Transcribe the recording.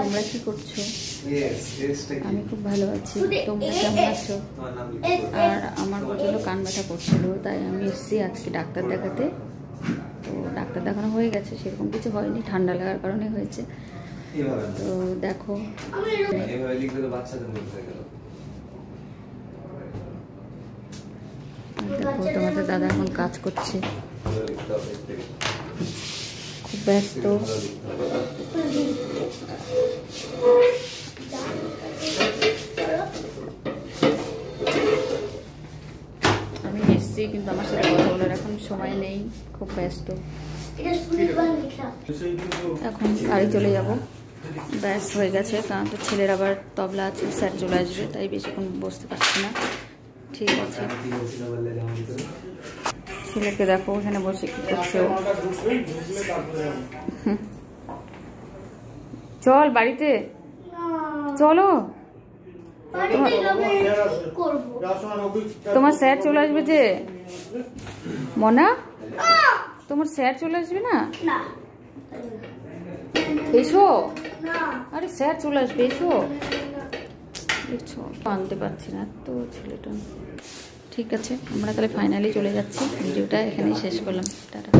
তোমরা কি করছো? আমি খুব ভালো আছি, তোমরা কেমন আছো? আর আমার প্রচন্ড কান ব্যথা করছিল, তাই আমি এসেছি আজকে ডাক্তার দেখাতে। তো ডাক্তার দেখানো হয়ে গেছে, সেরকম কিছু হয়নি, ঠান্ডা লাগার কারণে হয়েছে। তো দেখো তোমাদের দাদা এখন কাজ করছে, খুব ব্যস্ত। আমি এসছি, কিন্তু আমার সাথে কথা বলার এখন সময় নেই, খুব ব্যস্ত। এখন বাড়ি চলে যাব, ব্যাস হয়ে গেছে। কারণ তো ছেলের আবার তবলা আছে, স্যার চলে আসবে, তাই বেশিক্ষণ বসতে পারছি না। ঠিক আছে, ছেলেকে দেখো ওখানে বসে কি করছে। চল বাড়িতে, চলো। তোমার স্যার চলে আসবে যে, মনা, তোমার স্যার চলে আসবে না? এসো, আরে স্যার চলে আসবে, এসো। দেখছো আনতে পারছি না তো ছেলেটা। ঠিক আছে, আমরা তাহলে ফাইনালি চলে যাচ্ছি, ভিডিওটা এখানেই শেষ করলাম, টাটা।